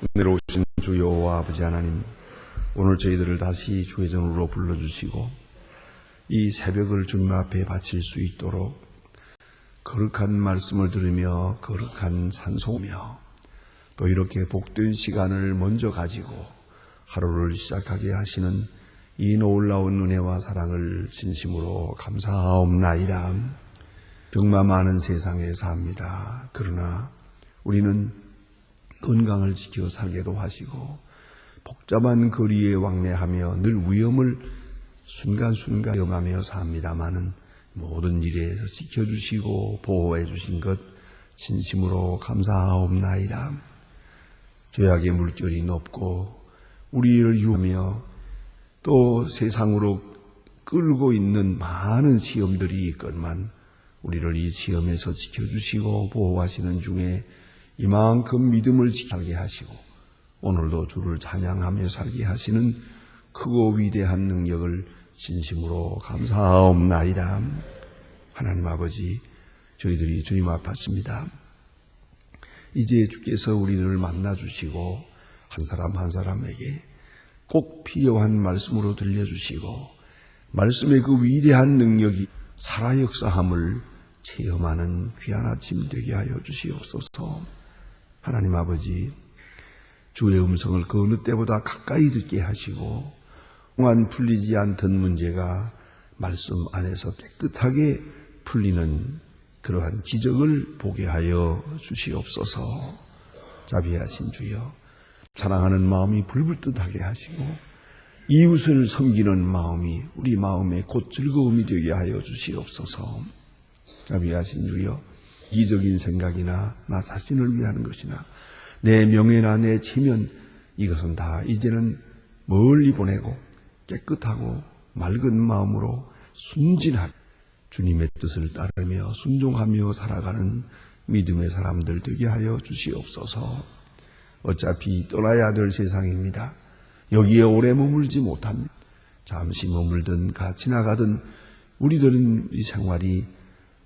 은혜로우신 주 여호와 아버지 하나님, 오늘 저희들을 다시 주의 전으로 불러주시고 이 새벽을 주님 앞에 바칠 수 있도록 거룩한 말씀을 들으며 거룩한 찬송하며 또 이렇게 복된 시간을 먼저 가지고 하루를 시작하게 하시는 이 놀라운 은혜와 사랑을 진심으로 감사하옵나이다. 병마 많은 세상에 삽니다. 그러나 우리는 건강을 지켜 살게도 하시고 복잡한 거리에 왕래하며 늘 위험을 순간순간 경험하며 삽니다마는 모든 일에서 지켜주시고 보호해 주신 것 진심으로 감사하옵나이다. 죄악의 물결이 높고 우리를 유하며 또 세상으로 끌고 있는 많은 시험들이 있건만 우리를 이 시험에서 지켜주시고 보호하시는 중에 이만큼 믿음을 살게 하시고 오늘도 주를 찬양하며 살게 하시는 크고 위대한 능력을 진심으로 감사하옵나이다. 하나님 아버지, 저희들이 주님 앞에 왔습니다. 이제 주께서 우리들을 만나주시고 한 사람 한 사람에게 꼭 필요한 말씀으로 들려주시고 말씀의 그 위대한 능력이 살아 역사함을 체험하는 귀한 아침 되게 하여 주시옵소서. 하나님 아버지, 주의 음성을 그 어느 때보다 가까이 듣게 하시고 그동안 풀리지 않던 문제가 말씀 안에서 깨끗하게 풀리는 그러한 기적을 보게 하여 주시옵소서. 자비하신 주여, 사랑하는 마음이 불불듯하게 하시고 이웃을 섬기는 마음이 우리 마음에 곧 즐거움이 되게 하여 주시옵소서. 자비하신 주여, 이기적인 생각이나 나 자신을 위하는 것이나 내 명예나 내 체면, 이것은 다 이제는 멀리 보내고 깨끗하고 맑은 마음으로 순진하게 주님의 뜻을 따르며 순종하며 살아가는 믿음의 사람들 되게 하여 주시옵소서. 어차피 떠나야 될 세상입니다. 여기에 오래 머물지 못합니다. 잠시 머물든 지나가든 우리들은 이 생활이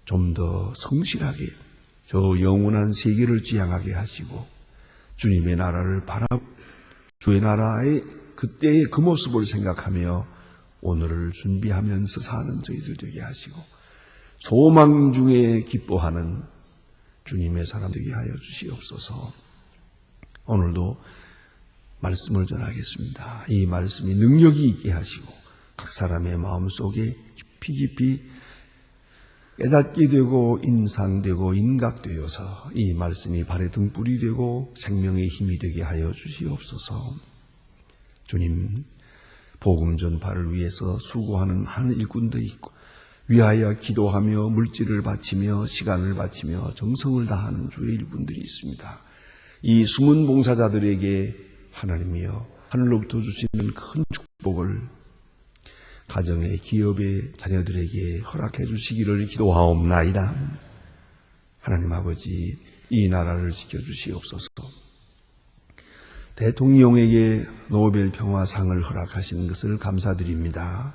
좀 더 성실하게 저 영원한 세계를 지향하게 하시고 주님의 나라를 바라보고 주의 나라의 그때의 그 모습을 생각하며 오늘을 준비하면서 사는 저희들 되게 하시고 소망 중에 기뻐하는 주님의 사람 되게 하여 주시옵소서. 오늘도 말씀을 전하겠습니다. 이 말씀이 능력이 있게 하시고 각 사람의 마음속에 깊이 깨닫게 되고 인상되고 인각되어서 이 말씀이 발의 등불이 되고 생명의 힘이 되게 하여 주시옵소서. 주님, 복음 전파를 위해서 수고하는 많은 일꾼도 있고 위하여 기도하며 물질을 바치며 시간을 바치며 정성을 다하는 주의 일꾼들이 있습니다. 이 숨은 봉사자들에게 하나님이여 하늘로부터 주시는 큰 축복을 가정의 기업의 자녀들에게 허락해 주시기를 기도하옵나이다. 하나님 아버지, 이 나라를 지켜주시옵소서. 대통령에게 노벨 평화상을 허락하시는 것을 감사드립니다.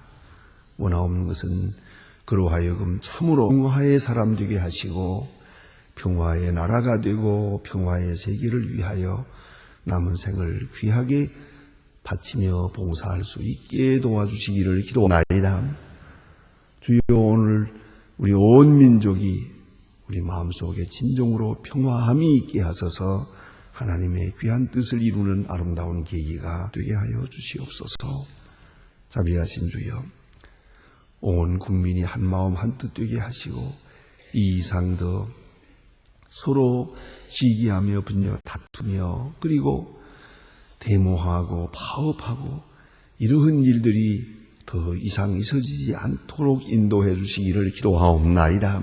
원하옵는 것은 그로 하여금 참으로 평화의 사람 되게 하시고 평화의 나라가 되고 평화의 세계를 위하여 남은 생을 귀하게 바치며 봉사할 수 있게 도와주시기를 기도하옵나이다. 주여, 오늘 우리 온 민족이 우리 마음속에 진정으로 평화함이 있게 하소서. 하나님의 귀한 뜻을 이루는 아름다운 계기가 되게 하여 주시옵소서. 자비하신 주여, 온 국민이 한 마음 한 뜻 되게 하시고 이 이상 더 서로 시기하며 분열 다투며 그리고 데모하고 파업하고 이러한 일들이 더 이상 있어지지 않도록 인도해 주시기를 기도하옵나이다.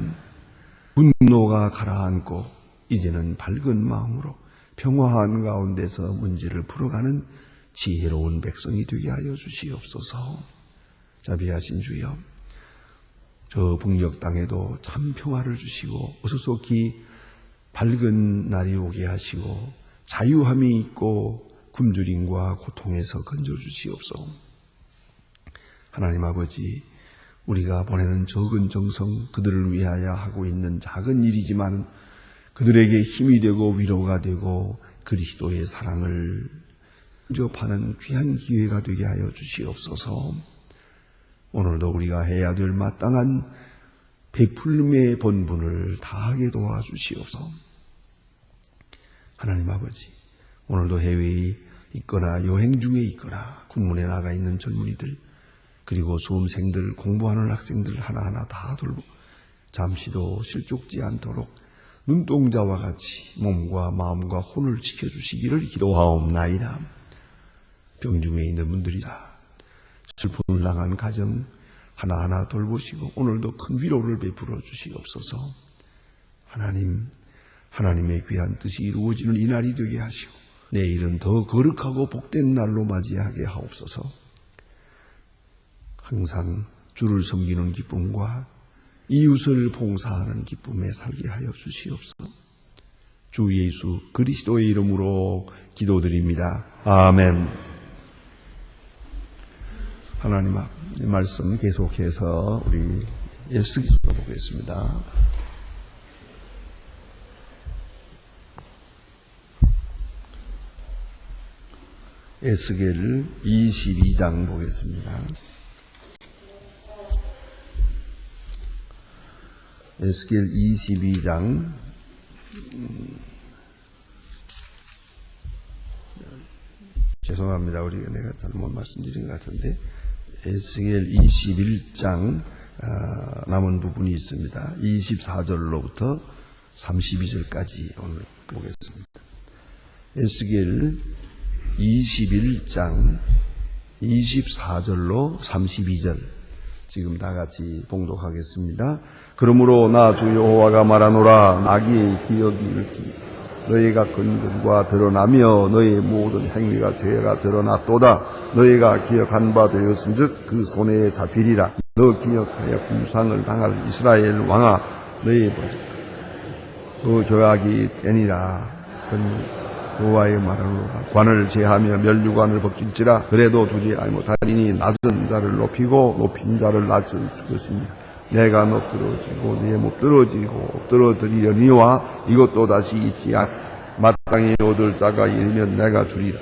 분노가 가라앉고 이제는 밝은 마음으로 평화한 가운데서 문제를 풀어가는 지혜로운 백성이 되게 하여 주시옵소서. 자비하신 주여, 저 북녘 땅에도 참 평화를 주시고 어수속히 밝은 날이 오게 하시고 자유함이 있고 굶주림과 고통에서 건져주시옵소서. 하나님 아버지, 우리가 보내는 적은 정성, 그들을 위하여 하고 있는 작은 일이지만 그들에게 힘이 되고 위로가 되고 그리스도의 사랑을 접하는 귀한 기회가 되게 하여 주시옵소서. 오늘도 우리가 해야 될 마땅한 베풀림의 본분을 다하게 도와주시옵소서. 하나님 아버지, 오늘도 해외에 있거나 여행 중에 있거나 군문에 나가 있는 젊은이들, 그리고 수험생들, 공부하는 학생들 하나하나 다 돌보 잠시도 실족지 않도록 눈동자와 같이 몸과 마음과 혼을 지켜주시기를 기도하옵나이다. 병중에 있는 분들이다. 슬픔을 당한 가정 하나하나 돌보시고 오늘도 큰 위로를 베풀어 주시옵소서. 하나님의 귀한 뜻이 이루어지는 이 날이 되게 하시고 내일은 더 거룩하고 복된 날로 맞이하게 하옵소서. 항상 주를 섬기는 기쁨과 이웃을 봉사하는 기쁨에 살게 하여 주시옵소서. 주 예수 그리스도의 이름으로 기도드립니다. 아멘. 하나님 앞 말씀 계속해서 우리 에스겔서 보겠습니다. 에스겔 22장 보겠습니다. 에스겔 22장 죄송합니다. 내가 잘못 말씀드린 것 같은데 에스겔 21장 남은 부분이 있습니다. 24절로부터 32절까지 오늘 보겠습니다. 에스겔 21장 24절로 32절 지금 다 같이 봉독하겠습니다. 그러므로 나 주 여호와가 말하노라. 나귀의 기억이 일으키니 너희가 근근과 드러나며 너희의 모든 행위가 죄가 드러났도다. 너희가 기억한 바 되었은즉 그 손에 잡히리라. 너 기억하여 kum상을 당할 이스라엘 왕아, 너희 그 죄악이 되니라. 여호와의 말하노라. 관을 제하며 면류관을 벗길지라. 그래도 두지 못하리니 낮은 자를 높이고 높인 자를 낮을 것이니 내가 엎드러지고 네 못 엎드러뜨리려니와 이것도 다시 잊지 마땅히 얻을 자가 이르면 내가 주리라.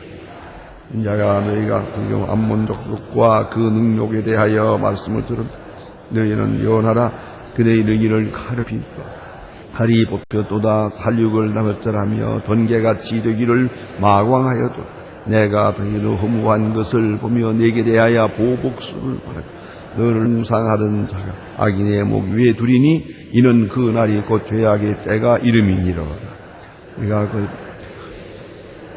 인자가 너희가 그경 암몬 족속과 그 능력에 대하여 말씀을 들은 너희는 예언하라. 그대 이르기를 칼을 칼이 뽑혔도다. 살육을 나መስ절하며 번개같이 되기를 마광하여도 내가 너희로 허무한 것을 보며 내게 대하여 보복수를 바라고 너를 묵상하던 자가 악인의 목 위에 두리니 이는 그 날이 곧 죄악의 때가 이름이니로다. 네가 그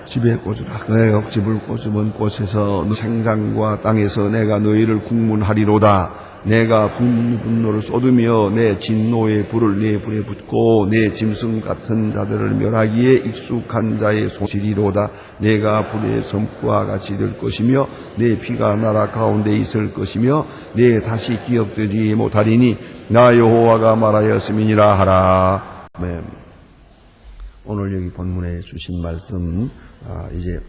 집에 꽂으라. 내가 집을 꽂으면 꽃에서 생장과 땅에서 내가 너희를 국문하리로다. 내가 분노를 쏟으며 내 진노의 불을 내 불에 붓고 내 짐승 같은 자들을 멸하기에 익숙한 자의 손실이로다. 내가 불의 섬과 같이 될 것이며 내 피가 나라 가운데 있을 것이며 내 다시 기억되지 못하리니 나 여호와가 말하였음이니라 하라. 아멘. 오늘 여기 본문에 주신 말씀 이제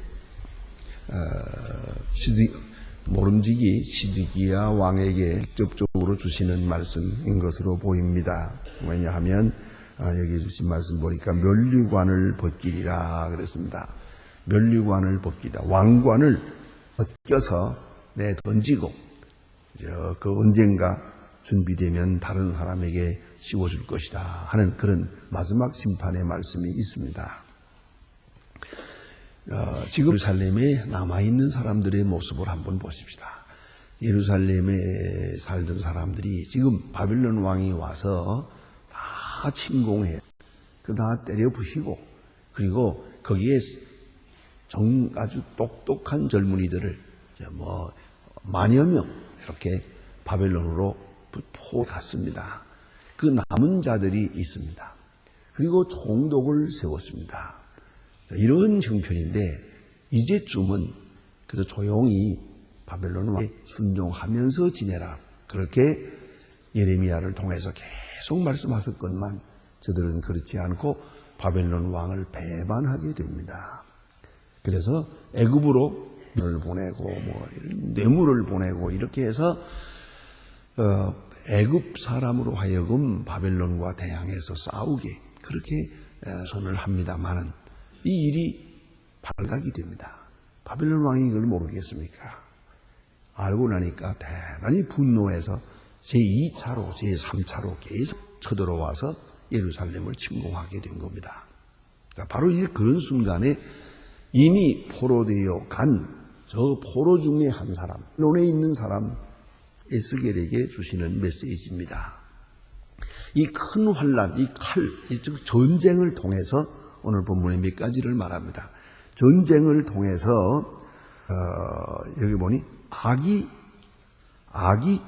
모름지기 시드기야 왕에게 직접적으로 주시는 말씀인 것으로 보입니다. 왜냐하면 여기 주신 말씀 보니까 면류관을 벗기리라 그랬습니다. 면류관을 벗기라. 왕관을 벗겨서 던지고 그 언젠가 준비되면 다른 사람에게 씌워줄 것이다 하는 그런 마지막 심판의 말씀이 있습니다. 지금 예루살렘에 남아있는 사람들의 모습을 한번 보십시다. 예루살렘에 살던 사람들이 지금 바빌론 왕이 와서 다 침공해, 다 때려 부시고, 그리고 거기에 아주 똑똑한 젊은이들을 만여 명 이렇게 바벨론으로 포갔습니다. 그 남은 자들이 있습니다. 그리고 총독을 세웠습니다. 이런 형편인데 이제쯤은 그래서 조용히 바벨론 왕에 순종하면서 지내라. 그렇게 예레미야를 통해서 계속 말씀하셨건만 저들은 그렇지 않고 바벨론 왕을 배반하게 됩니다. 그래서 애굽으로 보내고 뇌물을 보내고 이렇게 해서 애굽 사람으로 하여금 바벨론과 대항해서 싸우게 그렇게 선을 합니다만은 이 일이 발각이 됩니다. 바벨론 왕이 이걸 모르겠습니까? 알고 나니까 대단히 분노해서 제2차로, 제3차로 계속 쳐들어와서 예루살렘을 침공하게 된 겁니다. 그러니까 바로 그런 순간에 이미 포로되어 간 저 포로 중에 한 사람, 론에 있는 사람 에스겔에게 주시는 메시지입니다. 이 큰 환란, 이 칼, 즉 전쟁을 통해서 오늘 본문에 몇 가지를 말합니다. 전쟁을 통해서 여기 보니 악이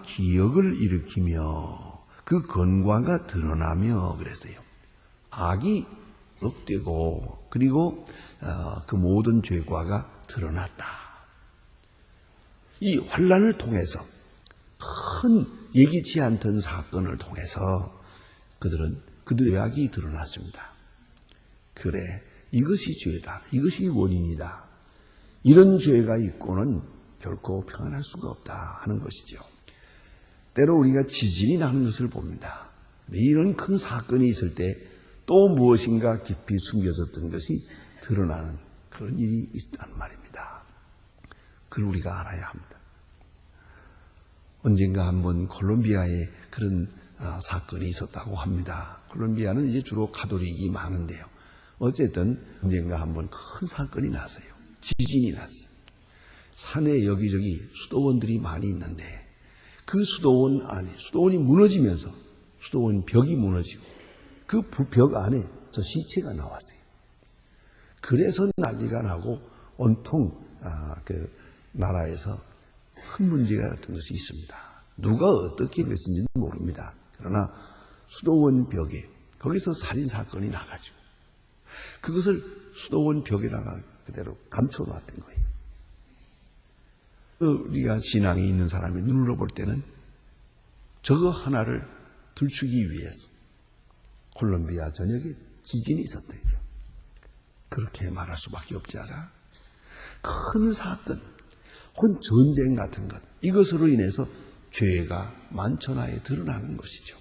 기억을 일으키며 그 건과가 드러나며 그랬어요. 악이 억되고 그리고 그 모든 죄과가 드러났다. 이 환란을 통해서 큰 예기치 않던 사건을 통해서 그들의 악이 드러났습니다. 그래, 이것이 죄다. 이것이 원인이다. 이런 죄가 있고는 결코 평안할 수가 없다 하는 것이죠. 때로 우리가 지진이 나는 것을 봅니다. 이런 큰 사건이 있을 때 또 무엇인가 깊이 숨겨졌던 것이 드러나는 그런 일이 있다는 말입니다. 그걸 우리가 알아야 합니다. 언젠가 한번 콜롬비아에 그런 사건이 있었다고 합니다. 콜롬비아는 이제 주로 가톨릭이 많은데요. 어쨌든 언젠가 한번 큰 사건이 났어요. 지진이 났어요. 산에 여기저기 수도원들이 많이 있는데 그 수도원 안에 수도원이 무너지면서 수도원 벽이 무너지고 그 벽 안에 저 시체가 나왔어요. 그래서 난리가 나고 온통 그 나라에서 큰 문제가 같은 것이 있습니다. 누가 어떻게 그랬는지는 모릅니다. 그러나 수도원 벽에 거기서 살인사건이 나가지고 그것을 수도원 벽에다가 그대로 감춰놨던 거예요. 우리가 신앙이 있는 사람이 눈으로 볼 때는 저거 하나를 들추기 위해서 콜롬비아 전역에 지진이 있었대요. 그렇게 말할 수밖에 없지 않아? 큰 사건, 혹은 전쟁 같은 것, 이것으로 인해서 죄가 만천하에 드러나는 것이죠.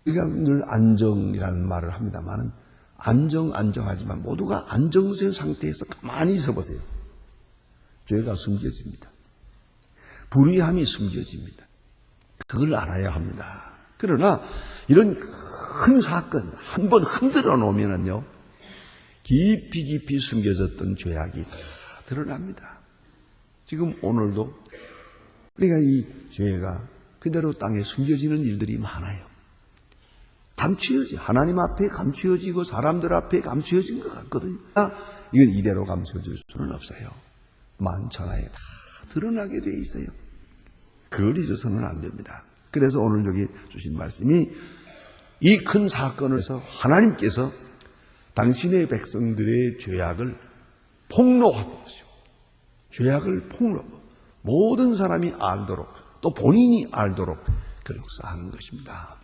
우리가 늘 안정이라는 말을 합니다만 안정하지만 모두가 안정세 상태에서 가만히 있어 보세요. 죄가 숨겨집니다. 불의함이 숨겨집니다. 그걸 알아야 합니다. 그러나 이런 큰 사건 한 번 흔들어 놓으면요 깊이 숨겨졌던 죄악이 다 드러납니다. 지금 오늘도 우리가 이 죄가 그대로 땅에 숨겨지는 일들이 많아요. 하나님 앞에 감추어지고 사람들 앞에 감추어진 것 같거든요. 이건 이대로 감춰질 수는 없어요. 만천하에 다 드러나게 돼 있어요. 그걸 잊어서는 안 됩니다. 그래서 오늘 여기 주신 말씀이 이 큰 사건을 해서 하나님께서 당신의 백성들의 죄악을 폭로하고 죄악을 폭로하고 모든 사람이 알도록 또 본인이 알도록 그 역사하는 것입니다.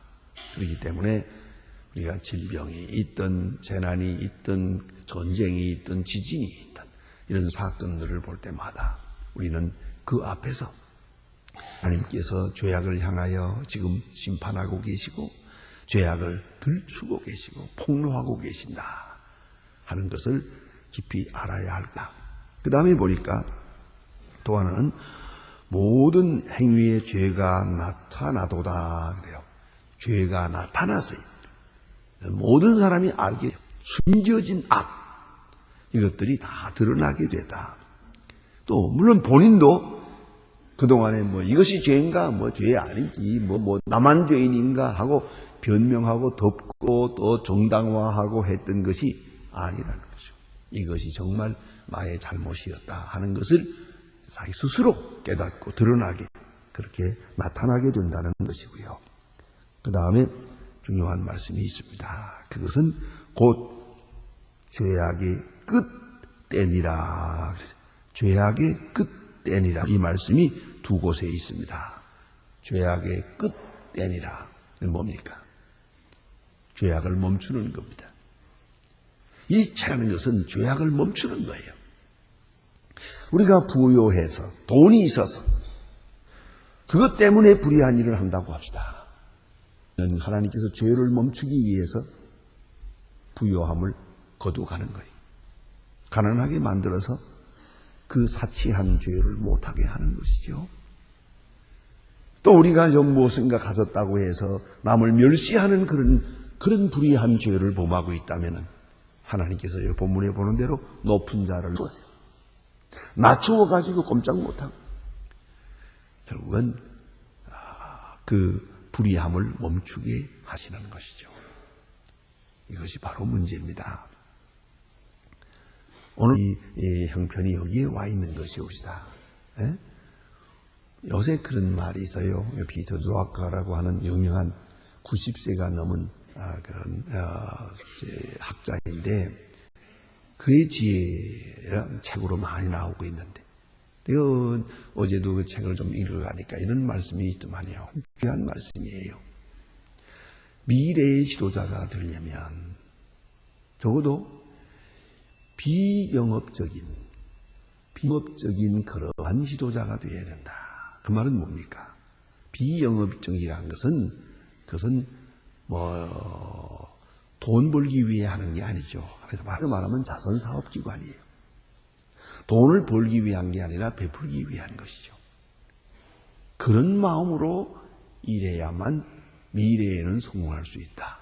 그렇기 때문에 우리가 질병이 있든 재난이 있든 전쟁이 있든 지진이 있든 이런 사건들을 볼 때마다 우리는 그 앞에서 하나님께서 죄악을 향하여 지금 심판하고 계시고 죄악을 들추고 계시고 폭로하고 계신다 하는 것을 깊이 알아야 할까. 그 다음에 보니까 또 하나는 모든 행위의 죄가 나타나도다 그래요. 죄가 나타났어요. 모든 사람이 알게 숨겨진 악 이것들이 다 드러나게 되다. 또 물론 본인도 그동안에 이것이 죄인가 죄 아니지 나만 죄인인가 하고 변명하고 덮고 또 정당화하고 했던 것이 아니라는 거죠. 이것이 정말 나의 잘못이었다 하는 것을 자기 스스로 깨닫고 드러나게 그렇게 나타나게 된다는 것이고요. 그 다음에 중요한 말씀이 있습니다. 그것은 곧 죄악의 끝때니라. 죄악의 끝때니라. 이 말씀이 두 곳에 있습니다. 죄악의 끝때니라. 뭡니까? 죄악을 멈추는 겁니다. 이 죄라는 것은 죄악을 멈추는 거예요. 우리가 부유해서 돈이 있어서 그것 때문에 불의한 일을 한다고 합시다. 하나님께서 죄를 멈추기 위해서 부요함을 거두가는 거예요. 가난하게 만들어서 그 사치한 죄를 못하게 하는 것이죠. 또 우리가 좀 무엇인가 가졌다고 해서 남을 멸시하는 그런 불의한 죄를 범하고 있다면 하나님께서 이 본문에 보는 대로 높은 자를 주세요. 낮추어가지고 꼼짝 못하고 결국은 그 불의함을 멈추게 하시는 것이죠. 이것이 바로 문제입니다. 오늘 이 형편이 여기에 와 있는 것이옵시다. 에? 요새 그런 말이 있어요. 피터 조아카라고 하는 유명한 90세가 넘은 그런 학자인데 그의 지혜라는 책으로 많이 나오고 있는데 내가 어제도 그 책을 좀 읽어가니까 이런 말씀이 있더만요. 귀한 말씀이에요. 미래의 지도자가 되려면 적어도 비영업적인 그러한 지도자가 되어야 된다. 그 말은 뭡니까? 비영업적이라는 그것은 돈 벌기 위해 하는 게 아니죠. 그래서 말하면 자선사업기관이에요. 돈을 벌기 위한 게 아니라 베풀기 위한 것이죠. 그런 마음으로 일해야만 미래에는 성공할 수 있다.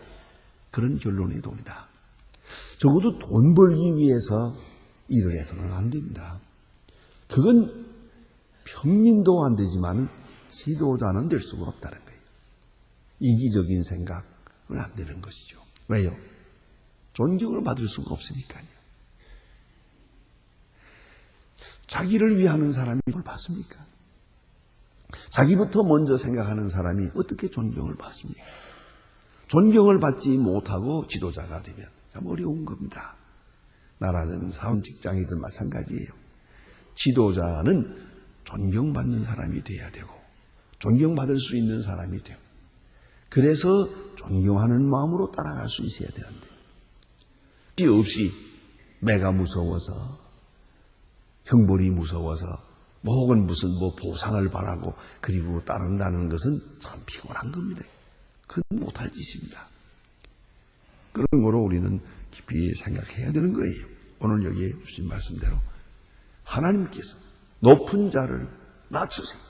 그런 결론에 돕니다. 적어도 돈 벌기 위해서 일을 해서는 안 됩니다. 그건 평민도 안 되지만 지도자는 될 수가 없다는 거예요. 이기적인 생각은 안 되는 것이죠. 왜요? 존경을 받을 수가 없으니까요. 자기를 위하는 사람이 그걸 받습니까? 자기부터 먼저 생각하는 사람이 어떻게 존경을 받습니까? 존경을 받지 못하고 지도자가 되면 참 어려운 겁니다. 나라든 사원 직장이든 마찬가지예요. 지도자는 존경받는 사람이 돼야 되고 존경받을 수 있는 사람이 되고 그래서 존경하는 마음으로 따라갈 수 있어야 되는데 이 없이 매가 무서워서 형벌이 무서워서 혹은 무슨 보상을 바라고 그리고 따른다는 것은 참 피곤한 겁니다. 그건 못할 짓입니다. 그런 거로 우리는 깊이 생각해야 되는 거예요. 오늘 여기에 주신 말씀대로 하나님께서 높은 자를 낮추세요.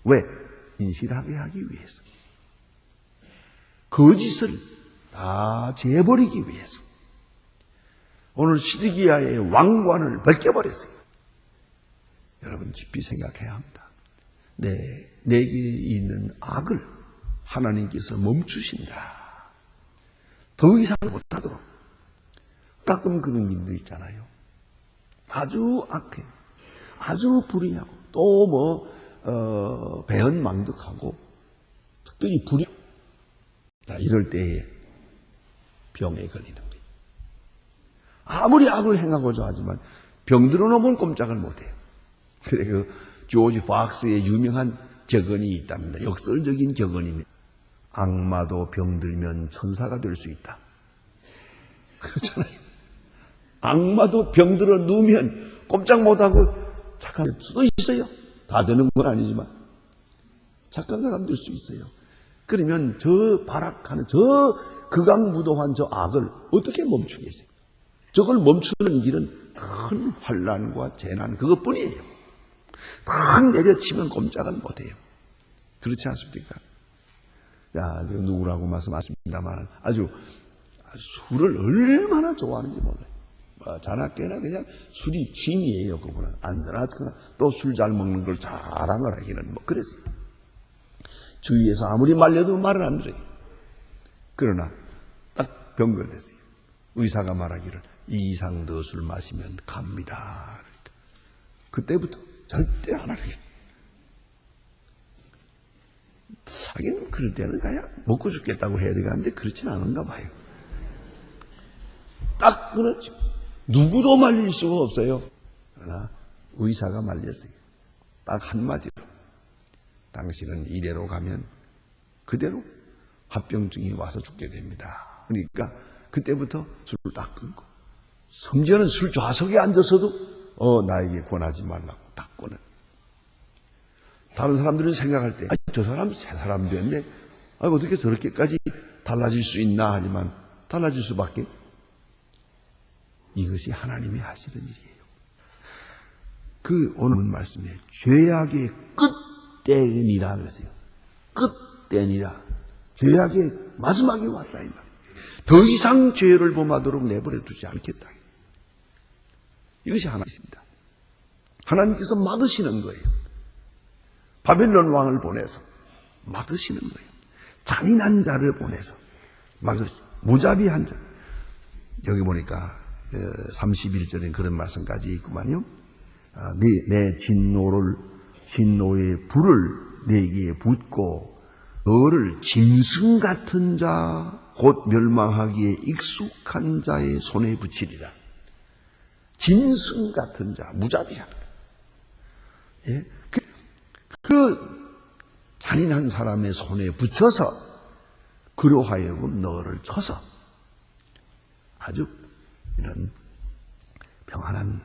왜? 인실하게 하기 위해서. 거짓을 다 재버리기 위해서. 오늘 시드기야의 왕관을 벗겨버렸어요. 여러분 깊이 생각해야 합니다. 내게 있는 악을 하나님께서 멈추신다. 더 이상 못하도록. 가끔 그런 일도 있잖아요. 아주 악해. 아주 불의하고 또 배은망덕하고 특별히 불의. 이럴 때에 병에 걸리는 거예요. 아무리 악을 행하고자 하지만 병들어 놓으면 꼼짝을 못해요. 그래 그 조지 박스의 유명한 격언이 있답니다. 역설적인 격언입니다. 악마도 병들면 천사가 될 수 있다. 그렇잖아요. 악마도 병들어 누우면 꼼짝 못하고 착할 수도 있어요. 다 되는 건 아니지만 착한 사람 될 수 있어요. 그러면 저 발악하는 저 극악무도한 저 악을 어떻게 멈추겠어요? 저걸 멈추는 길은 큰 환난과 재난 그것뿐이에요. 탁 내려치면 꼼짝은 못해요. 그렇지 않습니까? 야, 누구라고 말씀하십니다만 아주 술을 얼마나 좋아하는지 몰라요. 자나깨나 그냥 술이 취미예요. 그분은 안전하거나 또 술 잘 먹는 걸 잘한 거라기는 그랬어요. 주위에서 아무리 말려도 말을 안 들어요. 그러나 딱 병 걸렸어요. 의사가 말하기를 이 이상 더 술 마시면 갑니다. 그때부터 절대 안 하래요. 하긴 그럴 때는 그냥 먹고 죽겠다고 해야 되겠는데 그렇진 않은가 봐요. 딱 그렇죠. 누구도 말릴 수가 없어요. 그러나 의사가 말렸어요. 딱 한마디로. 당신은 이대로 가면 그대로 합병증이 와서 죽게 됩니다. 그러니까 그때부터 술을 딱 끊고 심지어는 술 좌석에 앉아서도 나에게 권하지 말라고 딱 권해. 다른 사람들은 생각할 때 저 사람 새 사람 됐는데 어떻게 저렇게까지 달라질 수 있나 하지만 달라질 수밖에 이것이 하나님이 하시는 일이에요. 그 오늘 말씀에 죄악의 끝때니라 그랬어요. 끝때니라. 죄악의 마지막이 왔다. 더 이상 죄를 범하도록 내버려 두지 않겠다. 이것이 하나님입니다. 하나님께서 막으시는 거예요. 바벨론 왕을 보내서 막으시는 거예요. 잔인한 자를 보내서 무자비한 자. 여기 보니까 31절에 그런 말씀까지 있구만요. 내 진노의 불을 내게 붓고 너를 짐승 같은 자 곧 멸망하기에 익숙한 자의 손에 붙이리라. 짐승 같은 자, 무자비한. 예? 그 잔인한 사람의 손에 붙여서 그로 하여금 너를 쳐서 아주 이런 평안한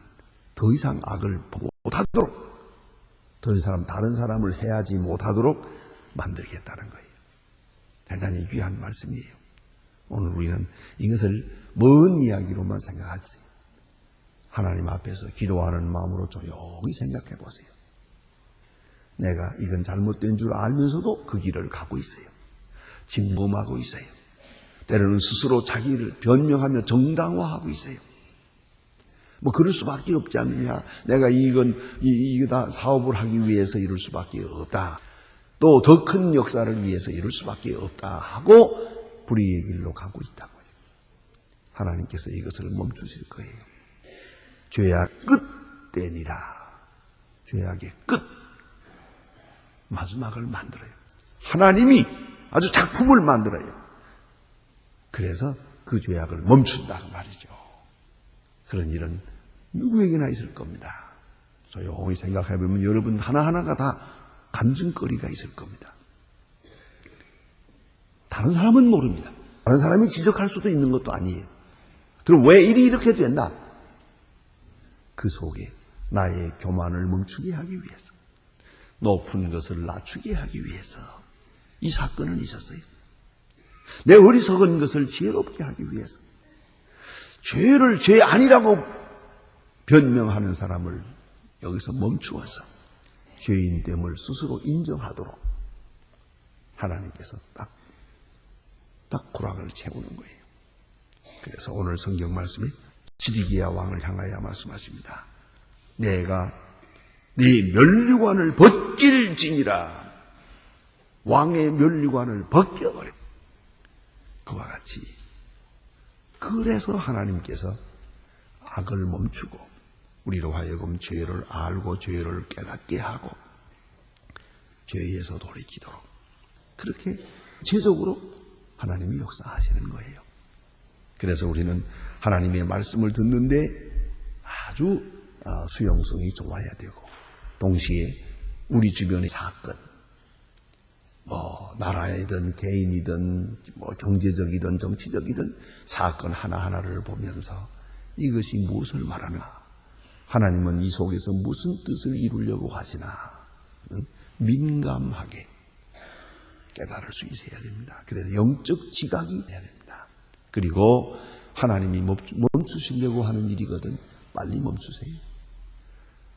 더 이상 악을 못하도록 더 이상 다른 사람을 해하지 못하도록 만들겠다는 거예요. 대단히 귀한 말씀이에요. 오늘 우리는 이것을 먼 이야기로만 생각하지 마세요. 하나님 앞에서 기도하는 마음으로 조용히 생각해 보세요. 내가 이건 잘못된 줄 알면서도 그 길을 가고 있어요. 침범하고 있어요. 때로는 스스로 자기를 변명하며 정당화하고 있어요. 뭐 그럴 수밖에 없지 않느냐. 내가 이거 다 사업을 하기 위해서 이럴 수밖에 없다. 또 더 큰 역사를 위해서 이럴 수밖에 없다 하고 불의의 길로 가고 있다고요. 하나님께서 이것을 멈추실 거예요. 죄악 끝되니라. 죄악의 끝. 마지막을 만들어요. 하나님이 아주 작품을 만들어요. 그래서 그 죄악을 멈춘다고 말이죠. 그런 일은 누구에게나 있을 겁니다. 조용히 생각해보면 여러분 하나하나가 다 감정거리가 있을 겁니다. 다른 사람은 모릅니다. 다른 사람이 지적할 수도 있는 것도 아니에요. 그럼 왜 일이 이렇게 된다? 그 속에 나의 교만을 멈추게 하기 위해서, 높은 것을 낮추게 하기 위해서 이 사건은 있었어요. 내 어리석은 것을 지혜롭게 하기 위해서, 죄를 죄 아니라고 변명하는 사람을 여기서 멈추어서 죄인됨을 스스로 인정하도록 하나님께서 딱 구락을 채우는 거예요. 그래서 오늘 성경 말씀이 시드기야 왕을 향하여 말씀하십니다. 내가 네 면류관을 벗길지니라. 왕의 면류관을 벗겨버려. 그와 같이 그래서 하나님께서 악을 멈추고 우리로 하여금 죄를 알고 죄를 깨닫게 하고 죄에서 돌이키도록 그렇게 제적으로 하나님이 역사하시는 거예요. 그래서 우리는 하나님의 말씀을 듣는데 아주 수용성이 좋아야 되고 동시에 우리 주변의 사건, 나라이든 개인이든 경제적이든 정치적이든 사건 하나하나를 보면서 이것이 무엇을 말하나, 하나님은 이 속에서 무슨 뜻을 이루려고 하시나 민감하게 깨달을 수 있어야 됩니다. 그래서 영적 지각이 돼야 됩니다. 그리고 하나님이 멈추시려고 하는 일이거든 빨리 멈추세요.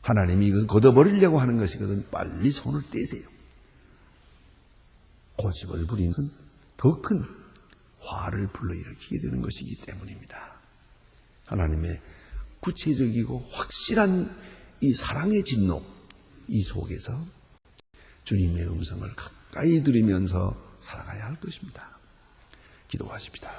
하나님이 이걸 걷어버리려고 하는 것이거든 빨리 손을 떼세요. 고집을 부리는 것은 더 큰 화를 불러일으키게 되는 것이기 때문입니다. 하나님의 구체적이고 확실한 이 사랑의 진노, 이 속에서 주님의 음성을 가까이 들으면서 살아가야 할 것입니다. 기도하십시다.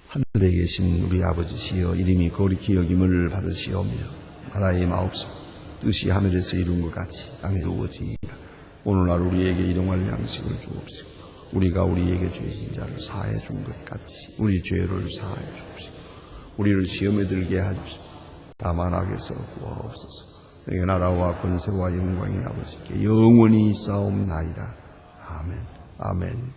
하늘에 계신 우리 아버지시여, 이름이 거룩히 여김을 받으시오며 나라의 마옵소 뜻이 하늘에서 이룬 것 같이 땅에 이루어지이다. 오늘날 우리에게 일용할 양식을 주옵시고 우리가 우리에게 죄진 자를 사해 준 것 같이 우리 죄를 사해 주옵시고 우리를 시험에 들게 하십시오. 다만 악에서 구하옵소서. 내게 나라와 권세와 영광이 아버지께 영원히 있사옵나이다. 아멘. 아멘.